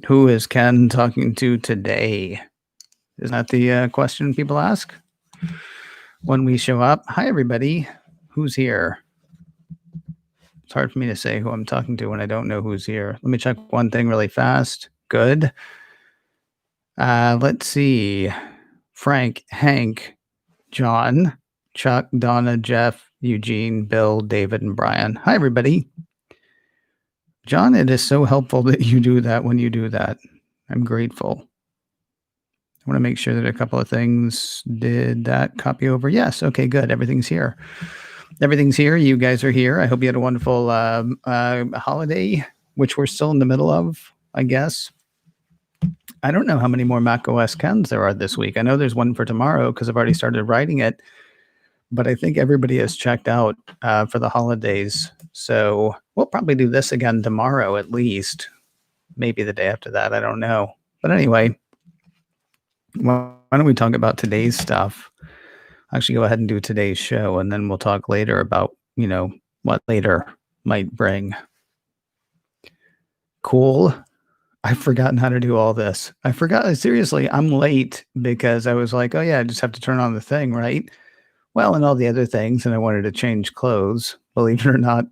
Who is Ken talking to today? Isn't that the question people ask when we show up? Hi, everybody. Who's here? It's hard for me to say who I'm talking to when I don't know who's here. Let me check one thing really fast. Good. Let's see. Frank, Hank, John, Chuck, Donna, Jeff, Eugene, Bill, David, and Brian. Hi, everybody. John, it is so helpful that you do that when you do that. I'm grateful. I want to make sure that a couple of things did that copy over. Yes. Okay, good. Everything's here. Everything's here. You guys are here. I hope you had a wonderful holiday, which we're still in the middle of, I guess. I don't know how many more Mac OS Kens there are this week. I know there's one for tomorrow because I've already started writing it, but I think everybody has checked out for the holidays. So we'll probably do this again tomorrow at least. Maybe the day after that. I don't know. But anyway, why don't we talk about today's stuff? I'll actually go ahead and do today's show, and then we'll talk later about, what later might bring. Cool. I've forgotten how to do all this. I forgot. Seriously, I'm late because I was like, oh, yeah, I just have to turn on the thing, right? Well, and all the other things, and I wanted to change clothes. Believe it or not,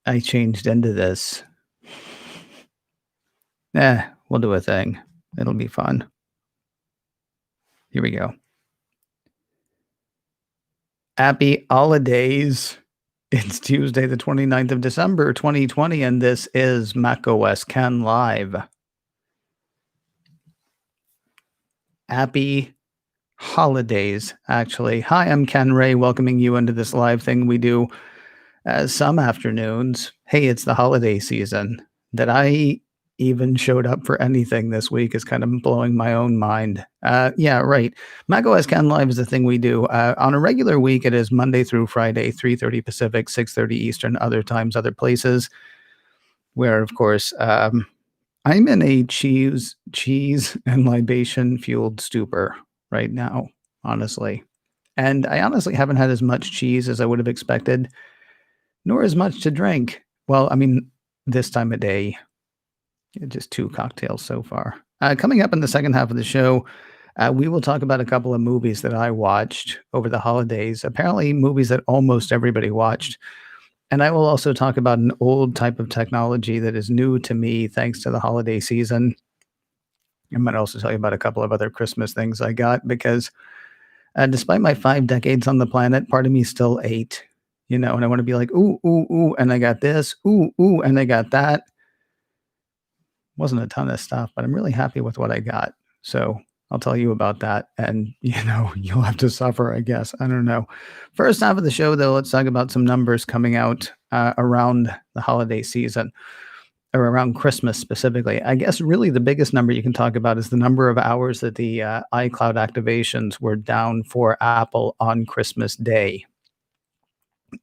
I changed into this. We'll do a thing. It'll be fun. Here we go. Happy holidays. It's Tuesday, the 29th of December, 2020, and this is macOS Ken Live. Happy holidays, actually. Hi, I'm Ken Ray, welcoming you into this live thing we do some afternoons. Hey, it's the holiday season. That I even showed up for anything this week is kind of blowing my own mind. Yeah, right. macOS Ken Live is the thing we do. On a regular week, it is Monday through Friday, 3:30 Pacific, 6:30 Eastern, other times, other places, where, of course, I'm in a cheese and libation-fueled stupor right now, honestly. And I honestly haven't had as much cheese as I would have expected, nor as much to drink. Well, I mean, this time of day, just 2 cocktails so far. Coming up in the second half of the show, we will talk about a couple of movies that I watched over the holidays, apparently movies that almost everybody watched. And I will also talk about an old type of technology that is new to me thanks to the holiday season. I might also tell you about a couple of other Christmas things I got because despite my 5 decades on the planet, part of me still 8, and I want to be like, ooh, ooh, ooh, and I got this, ooh, ooh, and I got that. Wasn't a ton of stuff, but I'm really happy with what I got. So I'll tell you about that. And, you'll have to suffer, I guess. I don't know. First half of the show, though, let's talk about some numbers coming out around the holiday season or around Christmas specifically. I guess really the biggest number you can talk about is the number of hours that the iCloud activations were down for Apple on Christmas Day.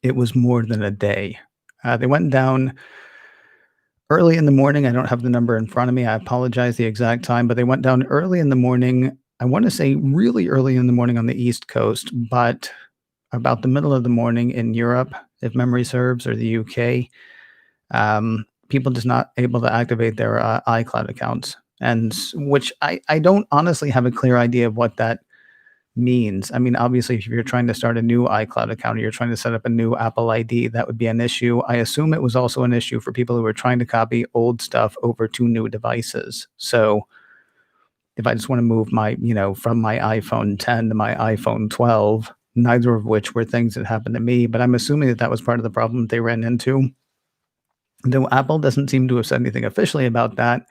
It was more than a day. They went down early in the morning. I don't have the number in front of me. I apologize the exact time, but they went down early in the morning. I want to say really early in the morning on the East Coast, but about the middle of the morning in Europe, if memory serves, or the UK. People just not able to activate their iCloud accounts, and which I don't honestly have a clear idea of what that means. I mean, obviously, if you're trying to start a new iCloud account or you're trying to set up a new Apple ID, that would be an issue. I assume it was also an issue for people who were trying to copy old stuff over to new devices. So if I just want to move my, from my iPhone 10 to my iPhone 12, neither of which were things that happened to me, but I'm assuming that that was part of the problem they ran into. Though Apple doesn't seem to have said anything officially about that,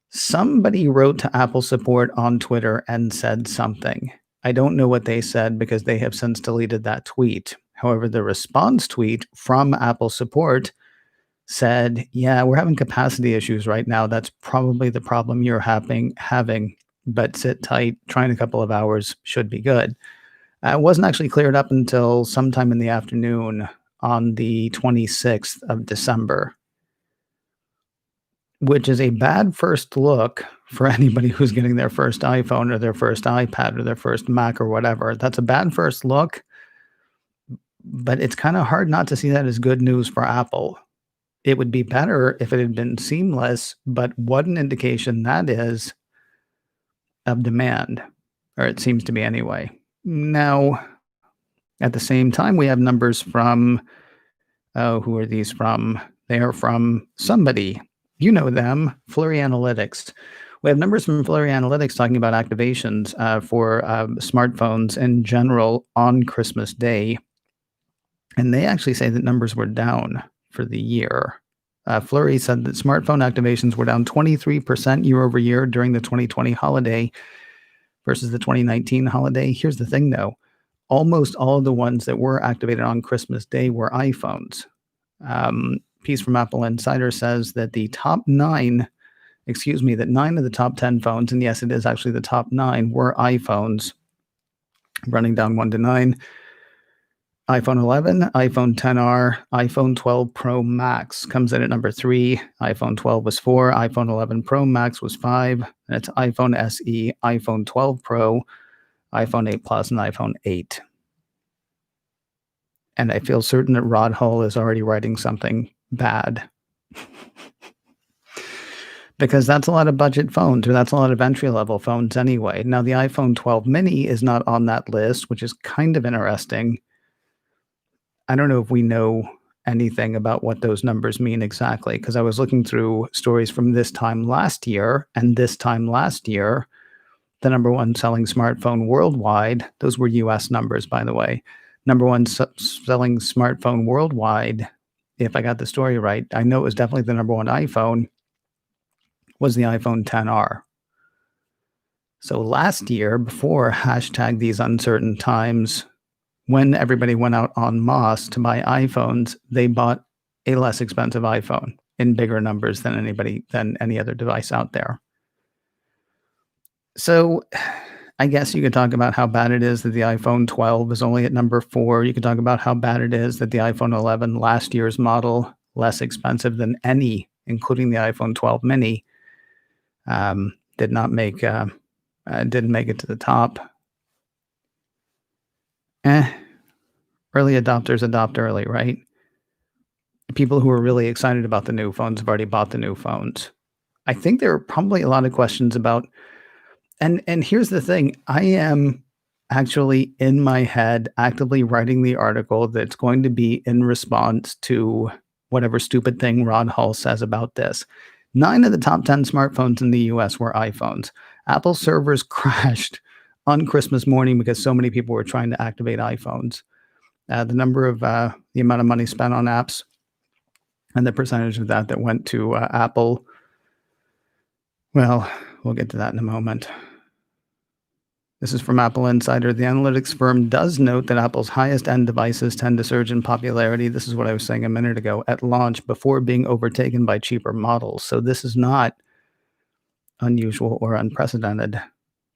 somebody wrote to Apple support on Twitter and said something. I don't know what they said because they have since deleted that tweet. However, the response tweet from Apple support said, yeah, we're having capacity issues right now. That's probably the problem you're having, but sit tight. Trying a couple of hours should be good. It wasn't actually cleared up until sometime in the afternoon on the 26th of December, which is a bad first look for anybody who's getting their first iPhone or their first iPad or their first Mac or whatever. That's a bad first look, but it's kind of hard not to see that as good news for Apple. It would be better if it had been seamless, but what an indication that is of demand, or it seems to be anyway. Now, at the same time, we have numbers from, oh, who are these from? They are from somebody. You know them, Flurry Analytics. We have numbers from Flurry Analytics talking about activations for smartphones in general on Christmas Day. And they actually say that numbers were down for the year. Flurry said that smartphone activations were down 23% year over year during the 2020 holiday versus the 2019 holiday. Here's the thing, though. Almost all of the ones that were activated on Christmas Day were iPhones. Piece from Apple Insider says that that 9 of the top 10 phones, and yes, it is actually the top 9, were iPhones, running down 1 to 9. iPhone 11, iPhone XR, iPhone 12 Pro Max comes in at number 3. iPhone 12 was 4. iPhone 11 Pro Max was 5. And it's iPhone SE, iPhone 12 Pro, iPhone 8 Plus, and iPhone 8. And I feel certain that Rod Hull is already writing something bad. Because that's a lot of budget phones, or that's a lot of entry-level phones anyway. Now, the iPhone 12 mini is not on that list, which is kind of interesting. I don't know if we know anything about what those numbers mean exactly, because I was looking through stories from this time last year, and this time last year, the number one selling smartphone worldwide, those were US numbers, by the way, number one selling smartphone worldwide, if I got the story right, I know it was definitely the number one iPhone, was the iPhone XR. So last year, before hashtag these uncertain times, when everybody went out en masse to buy iPhones, they bought a less expensive iPhone in bigger numbers than any other device out there. So I guess you could talk about how bad it is that the iPhone 12 is only at number 4. You could talk about how bad it is that the iPhone 11, last year's model, less expensive than any, including the iPhone 12 mini, didn't make it to the top. Early adopters adopt early, right? People who are really excited about the new phones have already bought the new phones. I think there are probably a lot of questions about, and here's the thing, I am actually in my head actively writing the article that's going to be in response to whatever stupid thing Rod Hull says about this. 9 of the top 10 smartphones in the US were iPhones. Apple servers crashed on Christmas morning because so many people were trying to activate iPhones. The amount of money spent on apps and the percentage of that went to Apple. Well, we'll get to that in a moment. This is from Apple Insider. The analytics firm does note that Apple's highest-end devices tend to surge in popularity. This is what I was saying a minute ago, at launch before being overtaken by cheaper models. So this is not unusual or unprecedented.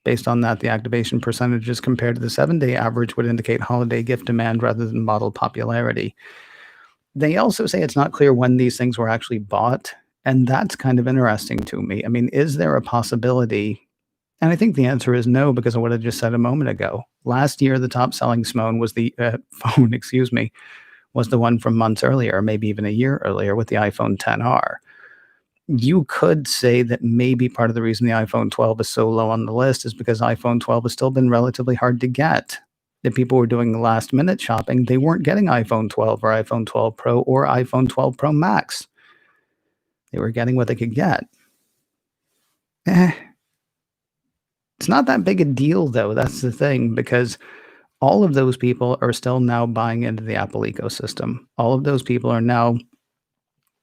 Based on that, the activation percentages compared to the 7-day average would indicate holiday gift demand rather than model popularity. They also say it's not clear when these things were actually bought, and that's kind of interesting to me. I mean, is there a possibility? And I think the answer is no, because of what I just said a moment ago. Last year, the top-selling phone was the was the one from months earlier, maybe even a year earlier, with the iPhone XR. You could say that maybe part of the reason the iPhone 12 is so low on the list is because iPhone 12 has still been relatively hard to get. If people were doing last-minute shopping, they weren't getting iPhone 12 or iPhone 12 Pro or iPhone 12 Pro Max. They were getting what they could get. It's not that big a deal, though. That's the thing, because all of those people are still now buying into the Apple ecosystem. All of those people are now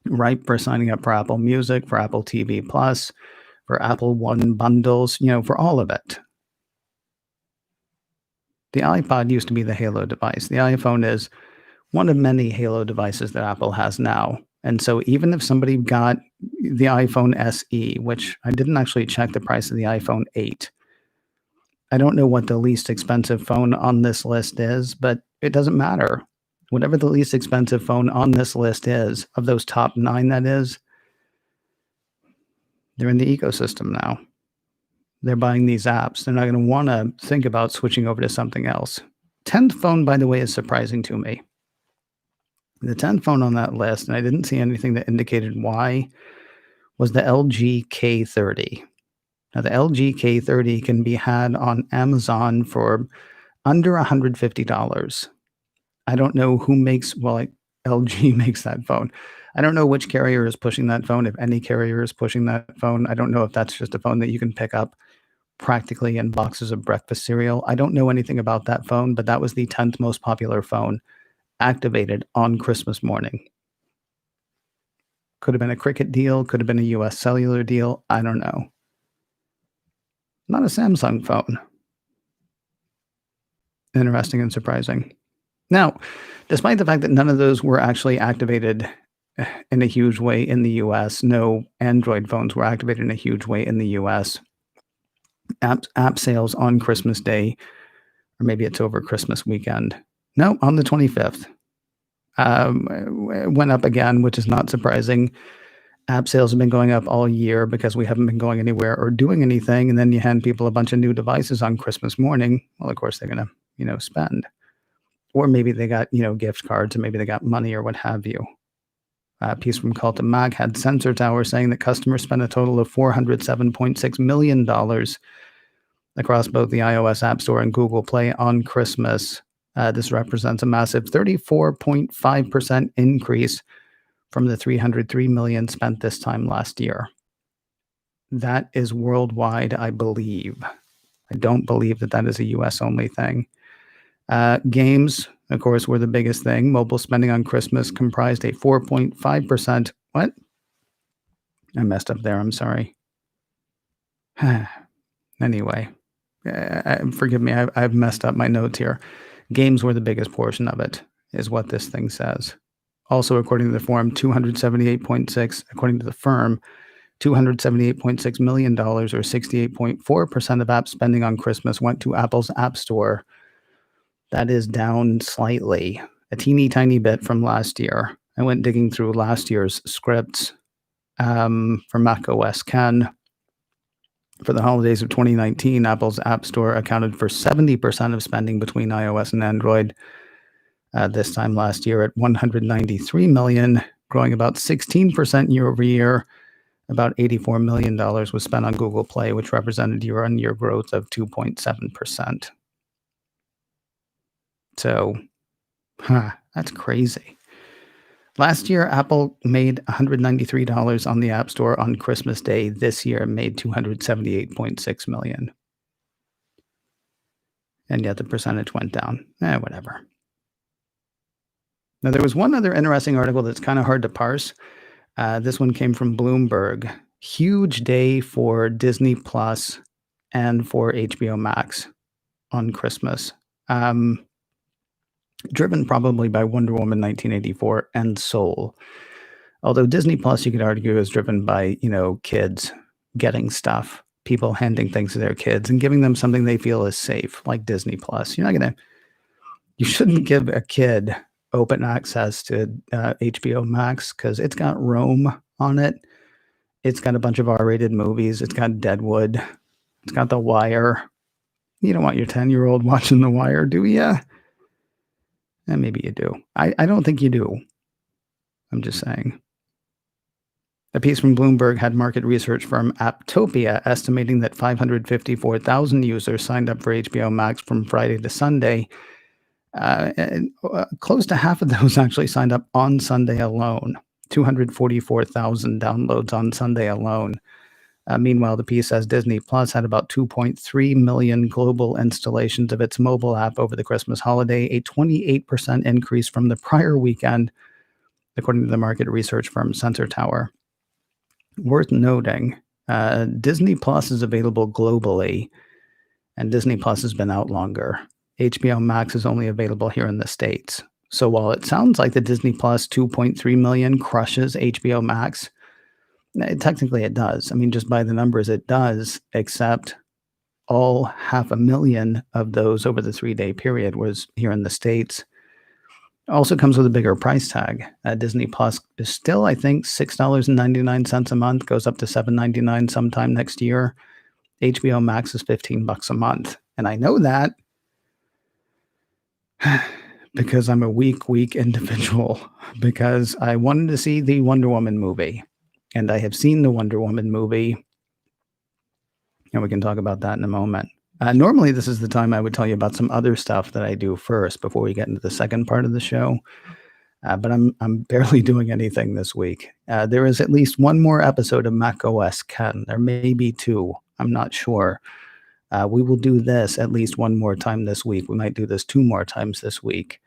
ripe for signing up for Apple Music, for Apple TV Plus, for Apple One bundles, for all of it. The iPod used to be the Halo device. The iPhone is one of many Halo devices that Apple has now. And so even if somebody got the iPhone SE, which I didn't actually check the price of the iPhone 8, I don't know what the least expensive phone on this list is, but it doesn't matter. Whatever the least expensive phone on this list is, of those top 9 that is, they're in the ecosystem now. They're buying these apps. They're not going to want to think about switching over to something else. 10th phone, by the way, is surprising to me. The 10th phone on that list, and I didn't see anything that indicated why, was the LG K30. Now, the LG K30 can be had on Amazon for under $150. I don't know who makes, well, like, LG makes that phone. I don't know which carrier is pushing that phone, if any carrier is pushing that phone. I don't know if that's just a phone that you can pick up practically in boxes of breakfast cereal. I don't know anything about that phone, but that was the 10th most popular phone activated on Christmas morning. Could have been a Cricket deal, could have been a US Cellular deal. I don't know. Not a Samsung phone. Interesting and surprising. Now, despite the fact that none of those were actually activated in a huge way in the US, no Android phones were activated in a huge way in the US. App sales on Christmas Day, or maybe it's over Christmas weekend. No, on the 25th. Went up again, which is not surprising. App sales have been going up all year because we haven't been going anywhere or doing anything. And then you hand people a bunch of new devices on Christmas morning. Well, of course, they're going to, spend. Or maybe they got, gift cards, or maybe they got money or what have you. A piece from Cult of Mag had Sensor Tower saying that customers spent a total of $407.6 million across both the iOS App Store and Google Play on Christmas. This represents a massive 34.5% increase from the $303 million spent this time last year. That is worldwide, I believe. I don't believe that is a US-only thing. Games, of course, were the biggest thing. Mobile spending on Christmas comprised a 4.5%. What? I messed up there. I'm sorry. Anyway, forgive me. I've messed up my notes here. Games were the biggest portion of it, is what this thing says. Also, according to the firm, $278.6 million, or 68.4% of app spending on Christmas went to Apple's App Store. That is down slightly, a teeny tiny bit from last year. I went digging through last year's scripts for Mac OS X. For the holidays of 2019, Apple's App Store accounted for 70% of spending between iOS and Android. This time last year at $193 million, growing about 16% year over year. About $84 million was spent on Google Play, which represented year-on-year growth of 2.7%. So, that's crazy. Last year, Apple made $193 on the App Store on Christmas Day. This year, it made $278.6 million. And yet the percentage went down. Whatever. Now, there was one other interesting article that's kind of hard to parse. This one came from Bloomberg. Huge day for Disney Plus and for HBO Max on Christmas. Driven probably by Wonder Woman 1984 and Soul. Although Disney Plus, you could argue, is driven by, kids getting stuff, people handing things to their kids and giving them something they feel is safe, like Disney Plus. You shouldn't give a kid open access to HBO Max because it's got Rome on it. It's got a bunch of R-rated movies. It's got Deadwood. It's got The Wire. You don't want your 10-year-old watching The Wire, do you? Maybe you do. I don't think you do. I'm just saying. A piece from Bloomberg had market research firm Apptopia estimating that 554,000 users signed up for HBO Max from Friday to Sunday. Close to half of those actually signed up on Sunday alone. 244,000 downloads on Sunday alone. Meanwhile, the piece says Disney Plus had about 2.3 million global installations of its mobile app over the Christmas holiday, a 28% increase from the prior weekend, according to the market research firm Sensor Tower. Worth noting, Disney Plus is available globally, and Disney Plus has been out longer. HBO Max is only available here in the States. So while it sounds like the Disney Plus 2.3 million crushes HBO Max, technically it does. I mean, just by the numbers, it does, except all 500,000 of those over the 3-day period was here in the States. Also comes with a bigger price tag. Disney Plus is still, I think, $6.99 a month, goes up to $7.99 sometime next year. HBO Max is $15 a month. And I know that because I'm a weak individual, because I wanted to see the Wonder Woman movie, and I have seen the Wonder Woman movie, and we can talk about that in a moment. Normally, this is the time I would tell you about some other stuff that I do first before we get into the second part of the show. But I'm barely doing anything this week. There is at least one more episode of macOS Ken. There may be two. I'm not sure. We will do this at least one more time this week. We might do this two more times this week.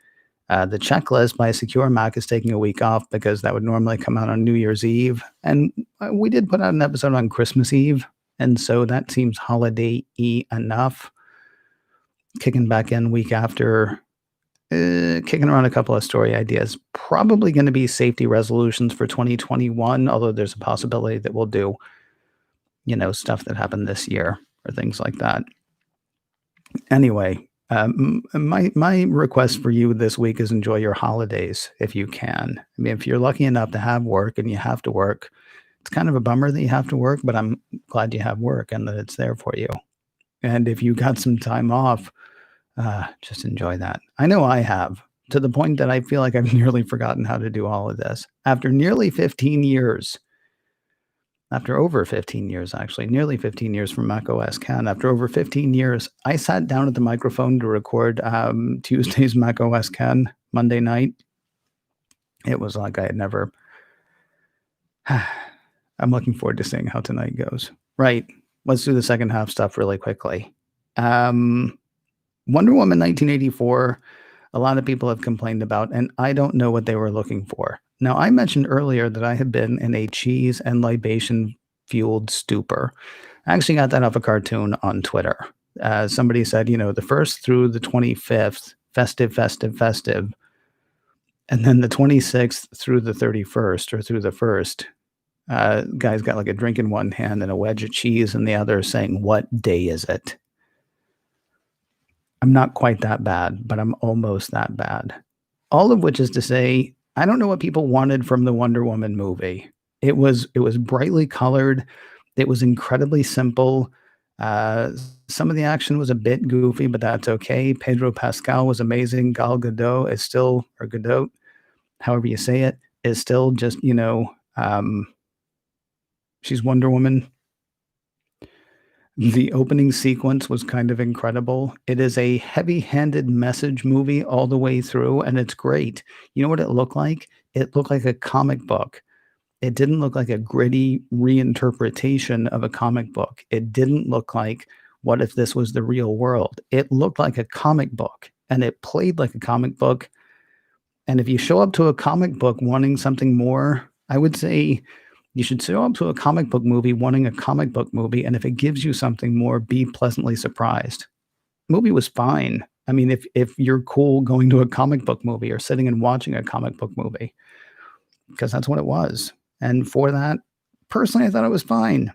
The checklist by Secure Mac is taking a week off because that would normally come out on New Year's Eve. And we did put out an episode on Christmas Eve. And so that seems holiday-y enough. Kicking back in week after, kicking around a couple of story ideas. Probably going to be safety resolutions for 2021, although there's a possibility that we'll do, stuff that happened this year or things like that. Anyway, my request for you this week is enjoy your holidays if you can. I mean, if you're lucky enough to have work and you have to work, it's kind of a bummer that you have to work, but I'm glad you have work and that it's there for you. And if you got some time off, just enjoy that. I know I have, to the point that I feel like I've nearly forgotten how to do all of this. After nearly 15 years, after over 15 years, actually, nearly 15 years from macOS Ken, after over 15 years, I sat down at the microphone to record Tuesday's macOS Ken Monday night. It was like I had never... I'm looking forward to seeing how tonight goes. Right. Let's do the second half stuff really quickly. Wonder Woman 1984, a lot of people have complained about, and I don't know what they were looking for. Now, I mentioned earlier that I had been in a cheese and libation-fueled stupor. I actually got that off a cartoon on Twitter. Somebody said, the 1st through the 25th, festive, and then the 26th through the 31st, or through the 1st, guy's got like a drink in one hand and a wedge of cheese in the other, saying, "What day is it?" I'm not quite that bad, but I'm almost that bad. All of which is to say, I don't know what people wanted from the Wonder Woman movie. It was brightly colored. It was incredibly simple. Some of the action was a bit goofy, but that's okay. Pedro Pascal was amazing. Gal Gadot is still, or Gadot, however you say it, is still just, she's Wonder Woman. The opening sequence was kind of incredible. It is a heavy-handed message movie all the way through, and it's great. You know what it looked like? It looked like a comic book. It didn't look like a gritty reinterpretation of a comic book. It didn't look like, what if this was the real world? It looked like a comic book, and it played like a comic book. And if you show up to a comic book wanting something more, I would say you should show up to a comic book movie wanting a comic book movie, and if it gives you something more, be pleasantly surprised. The movie was fine. I mean, if you're cool going to a comic book movie or sitting and watching a comic book movie, because that's what it was. And for that, personally, I thought it was fine.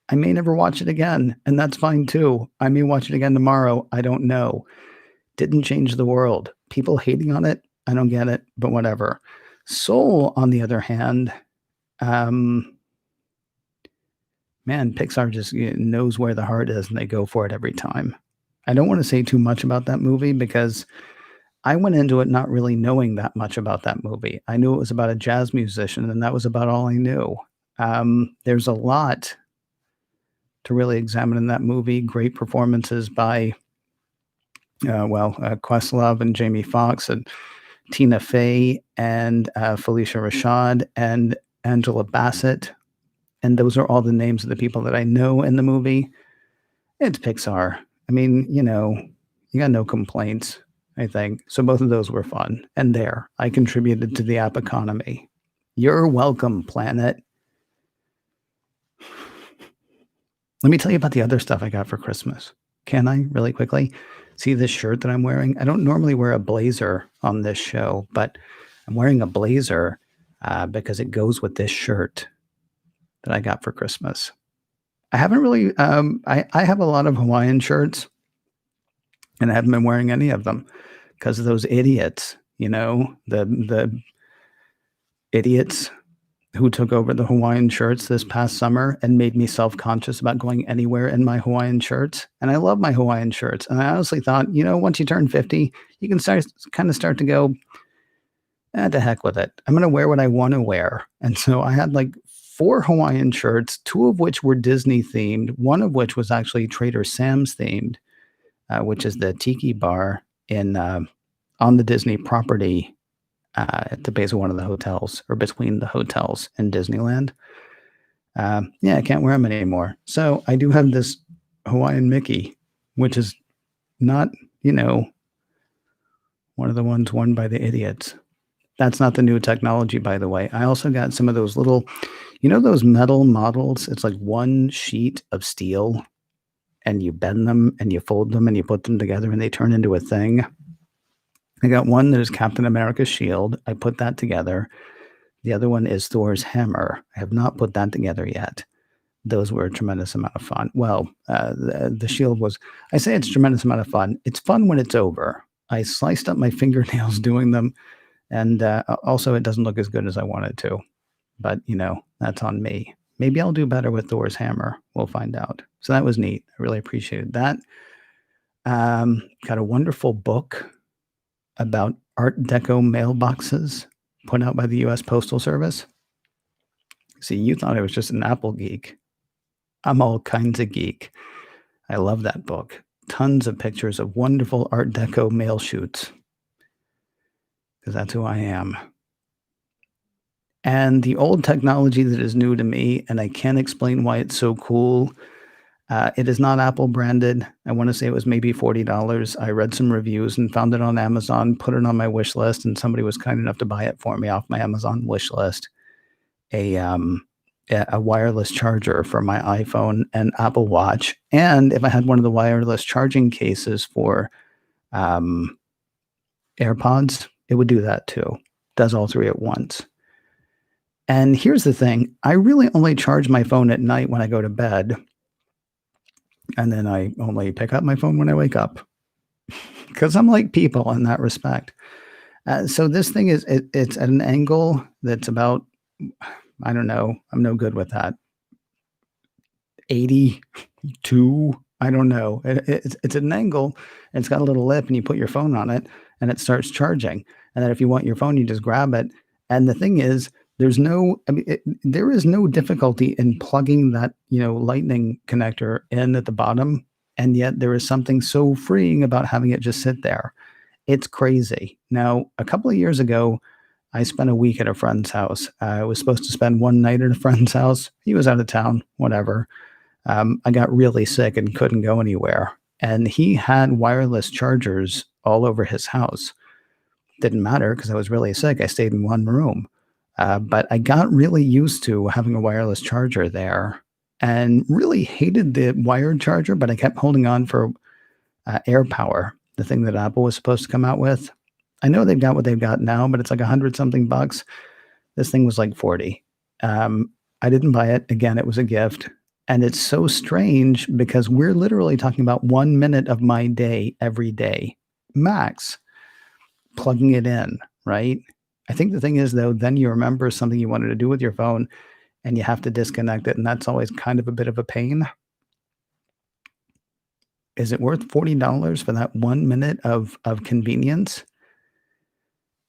I may never watch it again, and that's fine too. I may watch it again tomorrow. I don't know. Didn't change the world. People hating on it, I don't get it, but whatever. Soul, on the other hand, man, Pixar just knows where the heart is, and they go for it every time. I don't want to say too much about that movie because I went into it not really knowing that much about that movie. I knew it was about a jazz musician, and that was about all I knew. There's a lot to really examine in that movie. Great performances by, Questlove and Jamie Foxx and Tina Fey and Felicia Rashad and Angela Bassett. And those are all the names of the people that I know in the movie. It's Pixar. I mean, you got no complaints, I think. So both of those were fun. And there, I contributed to the app economy. You're welcome, planet. Let me tell you about the other stuff I got for Christmas. Can I, really quickly? See this shirt that I'm wearing? I don't normally wear a blazer on this show, but I'm wearing a blazer because it goes with this shirt that I got for Christmas. I haven't really, I have a lot of Hawaiian shirts, and I haven't been wearing any of them because of those idiots, the idiots who took over the Hawaiian shirts this past summer and made me self-conscious about going anywhere in my Hawaiian shirts, and I love my Hawaiian shirts, and I honestly thought, once you turn 50, you can start to go, to heck with it. I'm gonna wear what I wanna wear." And so I had, like, 4 Hawaiian shirts, 2 of which were Disney themed, one of which was actually Trader Sam's themed, which is the tiki bar in, on the Disney property, at the base of one of the hotels or between the hotels in Disneyland. Yeah, I can't wear them anymore. So I do have this Hawaiian Mickey, which is not, you know, one of the ones worn by the idiots. That's not the new technology, by the way. I also got some of those little, those metal models? It's like one sheet of steel and you bend them and you fold them and you put them together and they turn into a thing. I got one that is Captain America's shield. I put that together. The other one is Thor's hammer. I have not put that together yet. Those were a tremendous amount of fun. Well, the shield was, I say it's a tremendous amount of fun. It's fun when it's over. I sliced up my fingernails doing them, and also it doesn't look as good as I wanted to. But, that's on me. Maybe I'll do better with Thor's hammer. We'll find out. So that was neat. I really appreciated that. Got a wonderful book about Art Deco mailboxes put out by the US Postal Service. See, you thought I was just an Apple geek. I'm all kinds of geek. I love that book. Tons of pictures of wonderful Art Deco mail shoots, because that's who I am. And the old technology that is new to me, and I can't explain why it's so cool. It is not Apple branded. I want to say it was maybe $40. I read some reviews and found it on Amazon, put it on my wish list, and somebody was kind enough to buy it for me off my Amazon wish list. A wireless charger for my iPhone and Apple Watch, and if I had one of the wireless charging cases for AirPods, it would do that too. Does all 3 at once. And here's the thing, I really only charge my phone at night when I go to bed, and then I only pick up my phone when I wake up, because 'cause I'm like people in that respect. So this thing it's at an angle that's about, I don't know, I'm no good with that, 82, I don't know. It's at an angle, and it's got a little lip, and you put your phone on it, and it starts charging, and then if you want your phone, you just grab it, and the thing is, there is no difficulty in plugging that, lightning connector in at the bottom, and yet there is something so freeing about having it just sit there. It's crazy. Now, a couple of years ago, I spent a week at a friend's house. I was supposed to spend one night at a friend's house. He was out of town, whatever. I got really sick and couldn't go anywhere. And he had wireless chargers all over his house. Didn't matter because I was really sick. I stayed in one room. But I got really used to having a wireless charger there and really hated the wired charger, but I kept holding on for Air Power, the thing that Apple was supposed to come out with. I know they've got what they've got now, but it's like 100 something bucks. This thing was like 40. I didn't buy it. Again, it was a gift. And it's so strange because we're literally talking about 1 minute of my day every day, max, plugging it in, right? I think the thing is, though, then you remember something you wanted to do with your phone and you have to disconnect it. And that's always kind of a bit of a pain. Is it worth $40 for that 1 minute of convenience?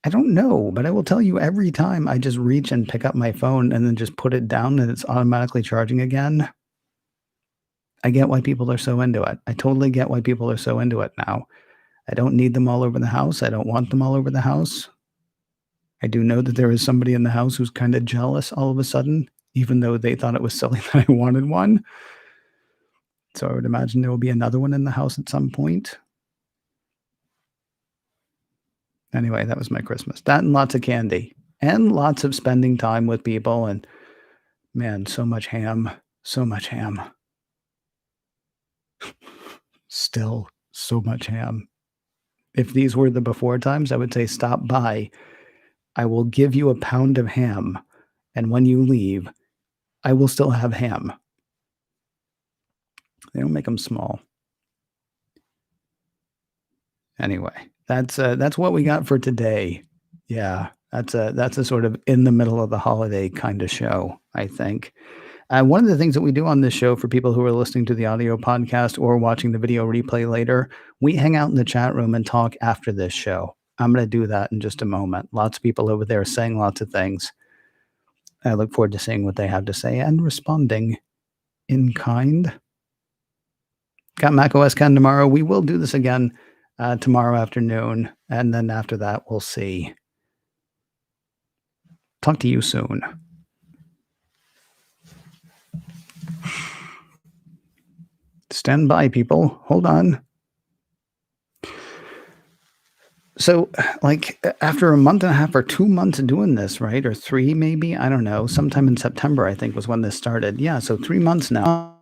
I don't know, but I will tell you every time I just reach and pick up my phone and then just put it down and it's automatically charging again, I get why people are so into it. I totally get why people are so into it now. I don't need them all over the house. I don't want them all over the house. I do know that there is somebody in the house who's kind of jealous all of a sudden, even though they thought it was silly that I wanted one. So I would imagine there will be another one in the house at some point. Anyway, that was my Christmas. That and lots of candy and lots of spending time with people. And man, so much ham, so much ham. Still so much ham. If these were the before times, I would say stop by. I will give you a pound of ham. And when you leave, I will still have ham. They don't make them small. Anyway, that's what we got for today. Yeah. That's a sort of in the middle of the holiday kind of show, I think. One of the things that we do on this show for people who are listening to the audio podcast or watching the video replay later, we hang out in the chat room and talk after this show. I'm going to do that in just a moment. Lots of people over there saying lots of things. I look forward to seeing what they have to say and responding in kind. Got macOS Ken tomorrow. We will do this again tomorrow afternoon. And then after that, we'll see. Talk to you soon. Stand by, people. Hold on. So, like, after a month and a half or 2 months of doing this, right? Or 3 maybe? I don't know. Sometime in September, I think, was when this started. Yeah, so 3 months now.